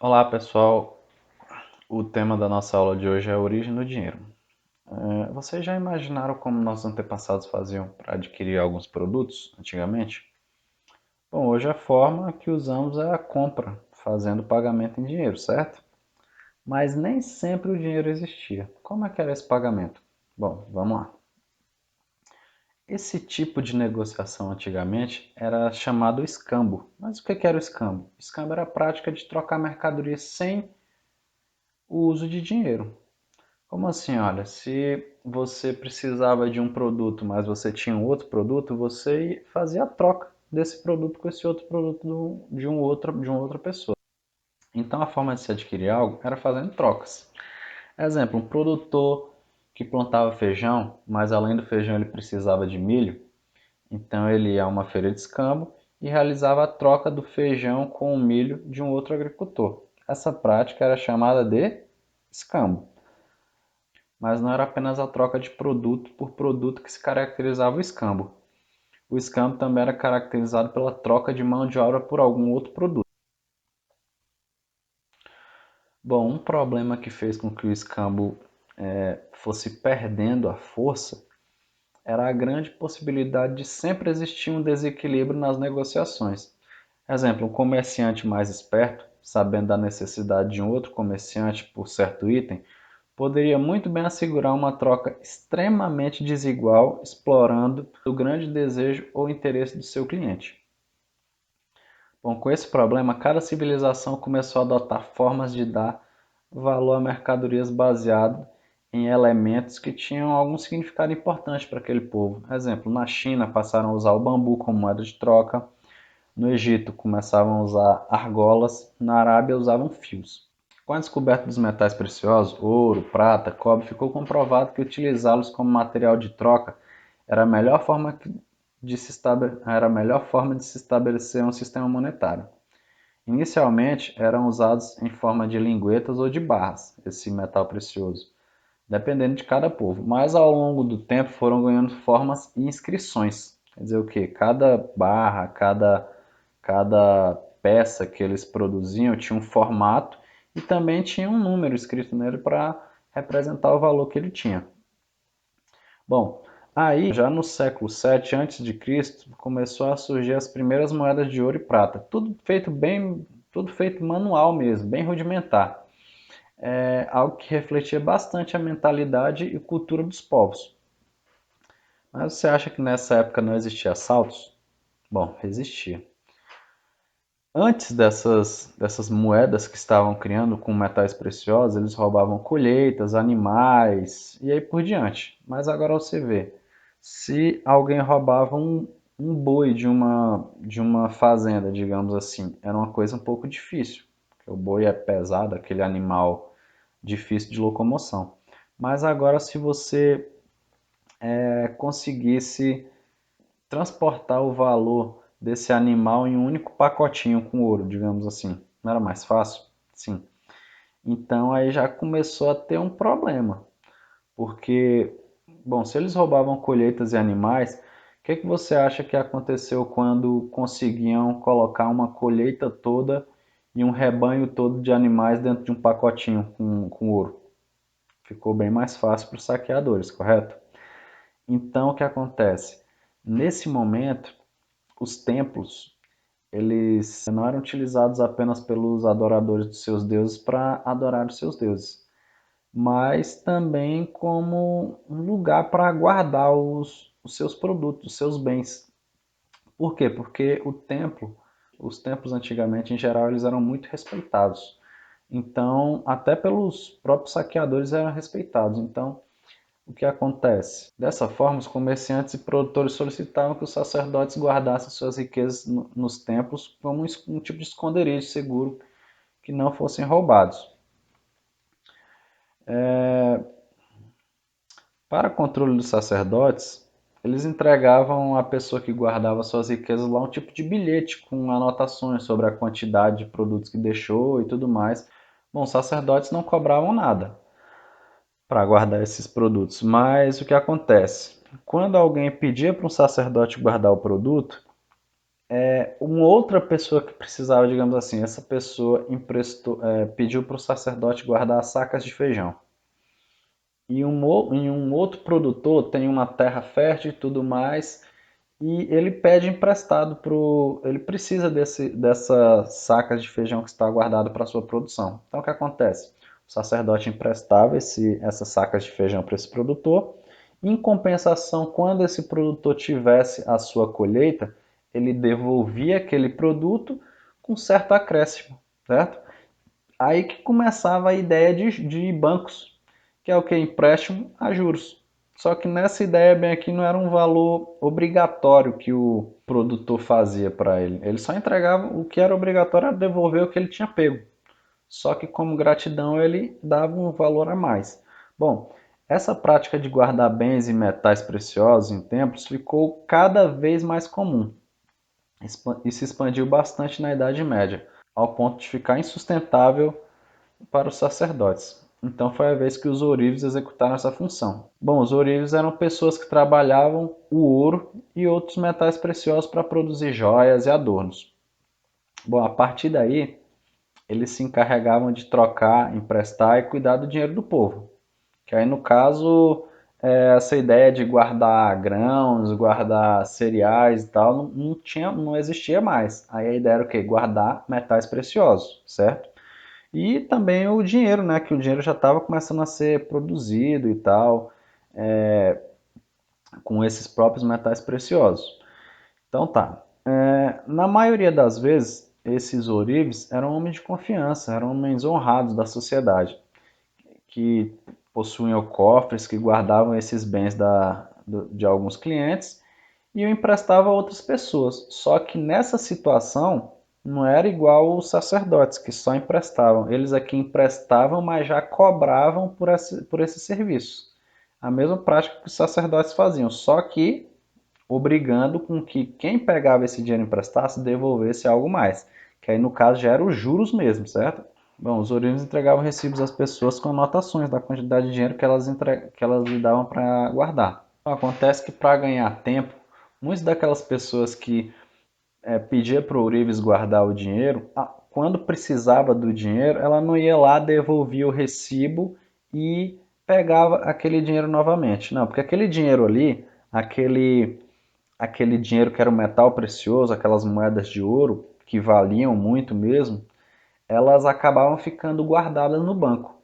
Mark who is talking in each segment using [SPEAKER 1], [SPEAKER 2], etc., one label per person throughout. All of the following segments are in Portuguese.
[SPEAKER 1] Olá pessoal, o tema da nossa aula de hoje é a origem do dinheiro. Vocês já imaginaram como nossos antepassados faziam para adquirir alguns produtos antigamente? Bom, hoje a forma que usamos é a compra, fazendo pagamento em dinheiro, certo? Mas nem sempre o dinheiro existia. Como é que era esse pagamento? Bom, vamos lá. Esse tipo de negociação antigamente era chamado escambo. Mas o que era o escambo? Escambo era a prática de trocar mercadoria sem o uso de dinheiro. Como assim? Olha, se você precisava de um produto, mas você tinha um outro produto, você fazia a troca desse produto com esse outro produto de uma outra pessoa. Então a forma de se adquirir algo era fazendo trocas. Exemplo, um produtor que plantava feijão, mas além do feijão ele precisava de milho, então ele ia a uma feira de escambo e realizava a troca do feijão com o milho de um outro agricultor. Essa prática era chamada de escambo. Mas não era apenas a troca de produto por produto que se caracterizava o escambo. O escambo também era caracterizado pela troca de mão de obra por algum outro produto. Bom, um problema que fez com que o escambo fosse perdendo a força era a grande possibilidade de sempre existir um desequilíbrio nas negociações. Exemplo, um comerciante mais esperto, sabendo da necessidade de um outro comerciante por certo item, poderia muito bem assegurar uma troca extremamente desigual, explorando o grande desejo ou interesse do seu cliente. Bom, com esse problema, cada civilização começou a adotar formas de dar valor a mercadorias baseado em elementos que tinham algum significado importante para aquele povo. Exemplo, na China passaram a usar o bambu como moeda de troca, no Egito começavam a usar argolas, na Arábia usavam fios. Com a descoberta dos metais preciosos, ouro, prata, cobre, ficou comprovado que utilizá-los como material de troca era era a melhor forma de se estabelecer um sistema monetário. Inicialmente eram usados em forma de linguetas ou de barras, esse metal precioso, dependendo de cada povo, mas ao longo do tempo foram ganhando formas e inscrições. Quer dizer o que? Cada barra, cada peça que eles produziam tinha um formato e também tinha um número escrito nele para representar o valor que ele tinha. Bom, aí já no século VII a.C., começou a surgir as primeiras moedas de ouro e prata, tudo feito manual mesmo, bem rudimentar. Algo que refletia bastante a mentalidade e cultura dos povos. Mas você acha que nessa época não existia assaltos? Bom, existia. Antes dessas moedas que estavam criando com metais preciosos, eles roubavam colheitas, animais e aí por diante. Mas agora você vê, se alguém roubava um boi de uma fazenda, digamos assim, era uma coisa um pouco difícil, porque o boi é pesado, aquele animal difícil de locomoção. Mas agora, se você conseguisse transportar o valor desse animal em um único pacotinho com ouro, digamos assim. Não era mais fácil? Sim. Então aí já começou a ter um problema, porque, bom, se eles roubavam colheitas e animais, o que você acha que aconteceu quando conseguiam colocar uma colheita toda e um rebanho todo de animais dentro de um pacotinho com ouro? Ficou bem mais fácil para os saqueadores, correto? Então o que acontece? Nesse momento, os templos eles não eram utilizados apenas pelos adoradores dos seus deuses para adorar os seus deuses, mas também como um lugar para guardar os seus produtos, os seus bens. Por quê? Porque os templos antigamente, em geral, eles eram muito respeitados. Então, até pelos próprios saqueadores eram respeitados. Então, o que acontece? Dessa forma, os comerciantes e produtores solicitavam que os sacerdotes guardassem suas riquezas nos templos como um tipo de esconderijo seguro que não fossem roubados. Para controle dos sacerdotes, eles entregavam à pessoa que guardava suas riquezas lá um tipo de bilhete com anotações sobre a quantidade de produtos que deixou e tudo mais. Bom, os sacerdotes não cobravam nada para guardar esses produtos, mas o que acontece? Quando alguém pedia para um sacerdote guardar o produto, Uma outra pessoa que precisava, digamos assim, essa pessoa pediu para o sacerdote guardar sacas de feijão. E um outro produtor tem uma terra fértil e tudo mais, e ele pede emprestado ele precisa dessas sacas de feijão que está guardado para sua produção. Então o que acontece? O sacerdote emprestava essas sacas de feijão para esse produtor. Em compensação, quando esse produtor tivesse a sua colheita, ele devolvia aquele produto com certo acréscimo, certo? Aí que começava a ideia de bancos, que é o que? Empréstimo a juros. Só que nessa ideia bem aqui não era um valor obrigatório que o produtor fazia para ele. Ele só entregava o que era obrigatório, era devolver o que ele tinha pego. Só que como gratidão ele dava um valor a mais. Bom, essa prática de guardar bens e metais preciosos em templos ficou cada vez mais comum e se expandiu bastante na Idade Média, ao ponto de ficar insustentável para os sacerdotes. Então foi a vez que os ourives executaram essa função. Bom, os ourives eram pessoas que trabalhavam o ouro e outros metais preciosos para produzir joias e adornos. Bom, a partir daí, eles se encarregavam de trocar, emprestar e cuidar do dinheiro do povo. Que aí, no caso, essa ideia de guardar grãos, guardar cereais e tal, não existia mais. Aí a ideia era o quê? Guardar metais preciosos, certo? E também o dinheiro, né? Que o dinheiro já estava começando a ser produzido e tal, com esses próprios metais preciosos. Então tá. Na maioria das vezes, esses ourives eram homens de confiança, eram homens honrados da sociedade, que possuíam cofres que guardavam esses bens de alguns clientes e o emprestava a outras pessoas. Só que nessa situação não era igual os sacerdotes, que só emprestavam. Eles aqui emprestavam, mas já cobravam por esse serviço. A mesma prática que os sacerdotes faziam, só que obrigando com que quem pegava esse dinheiro emprestasse devolvesse algo mais. Que aí no caso já era os juros mesmo, certo? Bom, os ourives entregavam recibos às pessoas com anotações da quantidade de dinheiro que elas lhe davam para guardar. Então, acontece que para ganhar tempo, muitas daquelas pessoas que pedia para o ourives guardar o dinheiro, quando precisava do dinheiro, ela não ia lá, devolvia o recibo e pegava aquele dinheiro novamente. Não, porque aquele dinheiro ali, aquele dinheiro que era um metal precioso, aquelas moedas de ouro que valiam muito mesmo, elas acabavam ficando guardadas no banco.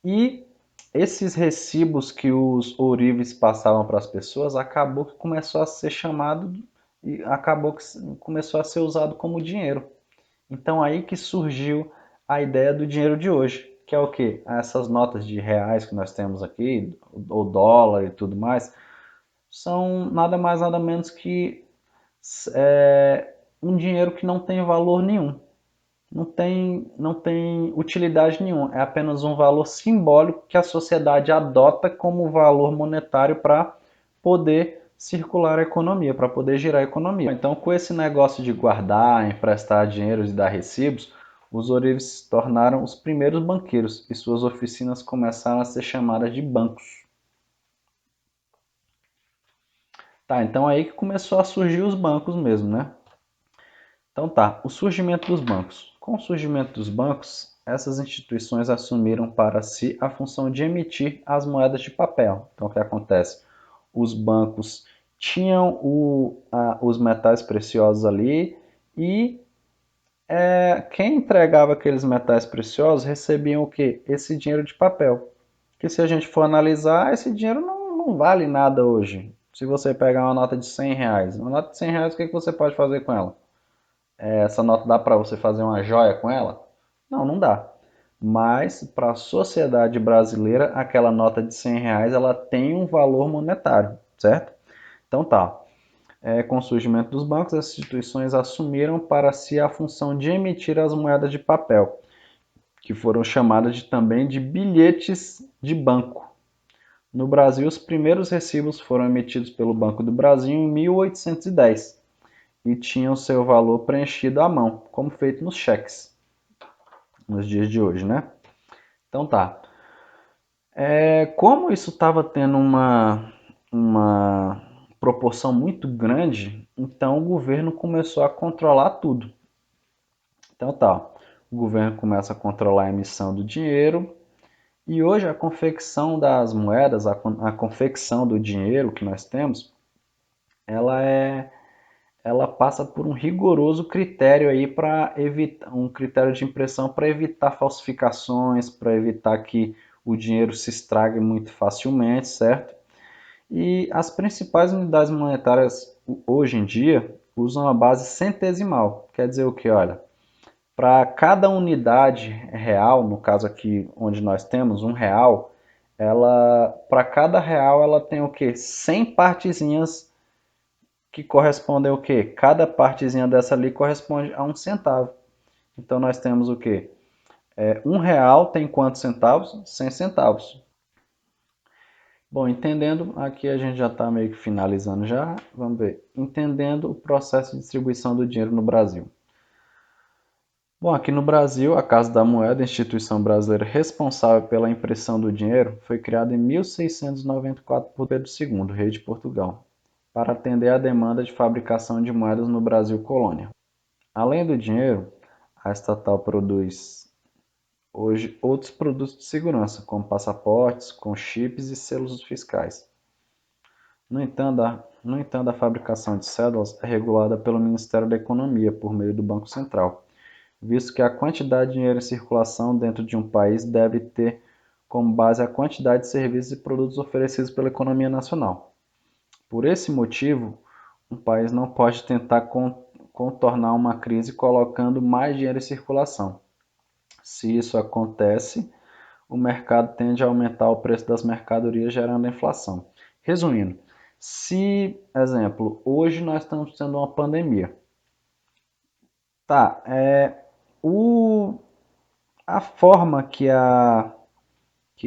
[SPEAKER 1] E esses recibos que os ourives passavam para as pessoas acabou que começou a ser chamado e acabou que começou a ser usado como dinheiro. Então aí que surgiu a ideia do dinheiro de hoje, que é o quê? Essas notas de reais que nós temos aqui, o dólar e tudo mais, são nada mais nada menos que um dinheiro que não tem valor nenhum, não tem utilidade nenhuma, é apenas um valor simbólico que a sociedade adota como valor monetário para poder circular a economia, para poder girar a economia. Então, com esse negócio de guardar, emprestar dinheiro e dar recibos, os ourives se tornaram os primeiros banqueiros e suas oficinas começaram a ser chamadas de bancos. Tá, então aí que começou a surgir os bancos mesmo, né? Então tá, o surgimento dos bancos. Com o surgimento dos bancos, essas instituições assumiram para si a função de emitir as moedas de papel. Então o que acontece? Os bancos tinham os metais preciosos ali e quem entregava aqueles metais preciosos recebiam o quê? Esse dinheiro de papel. Que se a gente for analisar, esse dinheiro não vale nada hoje. Se você pegar uma nota de 100 reais, uma nota de 100 reais, o que você pode fazer com ela? Essa nota dá para você fazer uma joia com ela? Não, não dá. Mas para a sociedade brasileira, aquela nota de 100 reais ela tem um valor monetário, certo? Então tá. Com o surgimento dos bancos, as instituições assumiram para si a função de emitir as moedas de papel, que foram chamadas também de bilhetes de banco. No Brasil, os primeiros recibos foram emitidos pelo Banco do Brasil em 1810 e tinham seu valor preenchido à mão, como feito nos cheques, nos dias de hoje, né? Então tá. Como isso estava tendo uma proporção muito grande, Então o governo começou a controlar tudo. Então tá, o governo começa a controlar a emissão do dinheiro e hoje a confecção das moedas, a confecção do dinheiro que nós temos, ela é ela passa por um rigoroso critério aí para evitar um critério de impressão para evitar falsificações, para evitar que o dinheiro se estrague muito facilmente, certo? E as principais unidades monetárias hoje em dia usam a base centesimal. Quer dizer o que? Olha, para cada unidade real, no caso aqui onde nós temos um real, ela para cada real ela tem o que? 100 partezinhas que correspondem ao quê? Cada partezinha dessa ali corresponde a um centavo. Então nós temos o quê? Um real tem quantos centavos? 100 centavos. Bom, entendendo, aqui a gente já está meio que finalizando já, vamos ver. Entendendo o processo de distribuição do dinheiro no Brasil. Bom, aqui no Brasil, a Casa da Moeda, instituição brasileira responsável pela impressão do dinheiro, foi criada em 1694 por Pedro II, rei de Portugal, para atender à demanda de fabricação de moedas no Brasil colônia. Além do dinheiro, a estatal produz hoje outros produtos de segurança, como passaportes, com chips e selos fiscais. No entanto, a fabricação de cédulas é regulada pelo Ministério da Economia por meio do Banco Central, visto que a quantidade de dinheiro em circulação dentro de um país deve ter como base a quantidade de serviços e produtos oferecidos pela economia nacional. Por esse motivo, um país não pode tentar contornar uma crise colocando mais dinheiro em circulação. Se isso acontece, o mercado tende a aumentar o preço das mercadorias, gerando inflação. Resumindo, se, exemplo, hoje nós estamos tendo uma pandemia, tá, o, a forma que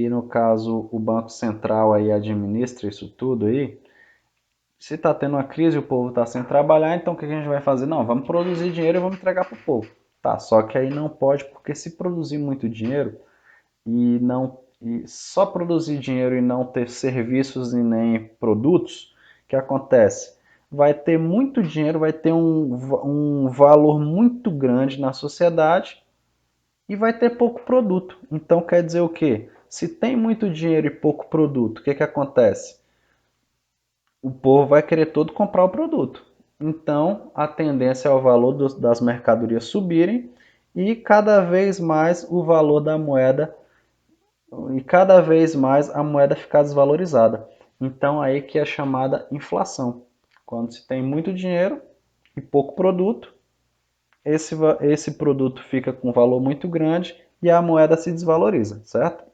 [SPEAKER 1] no caso o Banco Central aí administra isso tudo aí, se está tendo uma crise, o povo está sem trabalhar, então o que a gente vai fazer? Não, vamos produzir dinheiro e vamos entregar para o povo. Tá, só que aí não pode, porque se produzir muito dinheiro, e só produzir dinheiro e não ter serviços e nem produtos, o que acontece? Vai ter muito dinheiro, vai ter um valor muito grande na sociedade e vai ter pouco produto. Então quer dizer o quê? Se tem muito dinheiro e pouco produto, o que, que acontece? O povo vai querer todo comprar o produto. Então a tendência é o valor das mercadorias subirem e cada vez mais o valor da moeda e cada vez mais a moeda ficar desvalorizada. Então aí que é chamada inflação. Quando se tem muito dinheiro e pouco produto, esse produto fica com um valor muito grande e a moeda se desvaloriza, certo?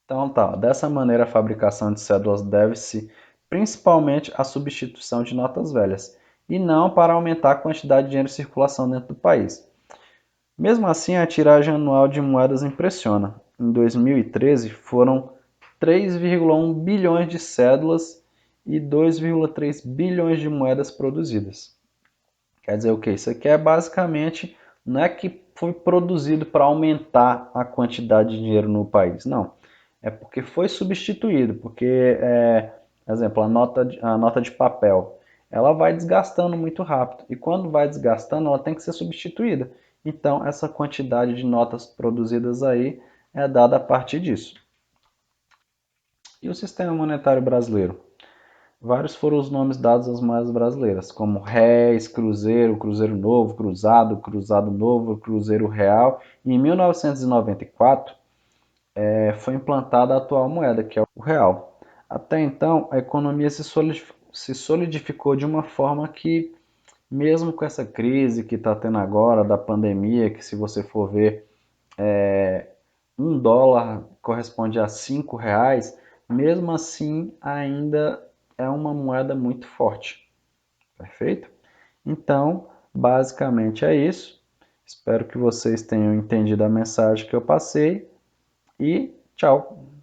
[SPEAKER 1] Então tá, dessa maneira a fabricação de cédulas deve-se principalmente à substituição de notas velhas, e não para aumentar a quantidade de dinheiro em circulação dentro do país. Mesmo assim, a tiragem anual de moedas impressiona. Em 2013, foram 3,1 bilhões de cédulas e 2,3 bilhões de moedas produzidas. Quer dizer o que? Isso aqui é basicamente, não é que foi produzido para aumentar a quantidade de dinheiro no país, não. É porque foi substituído, porque, exemplo, a nota de papel, ela vai desgastando muito rápido. E quando vai desgastando, ela tem que ser substituída. Então, essa quantidade de notas produzidas aí é dada a partir disso. E o sistema monetário brasileiro? Vários foram os nomes dados às moedas brasileiras, como réis, cruzeiro, cruzeiro novo, cruzado, cruzado novo, cruzeiro real. E em 1994, foi implantada a atual moeda, que é o real. Até então, a economia se solidificou de uma forma que, mesmo com essa crise que está tendo agora, da pandemia, que se você for ver, $1 corresponde a R$ 5, mesmo assim ainda é uma moeda muito forte. Perfeito? Então, basicamente é isso. Espero que vocês tenham entendido a mensagem que eu passei e tchau!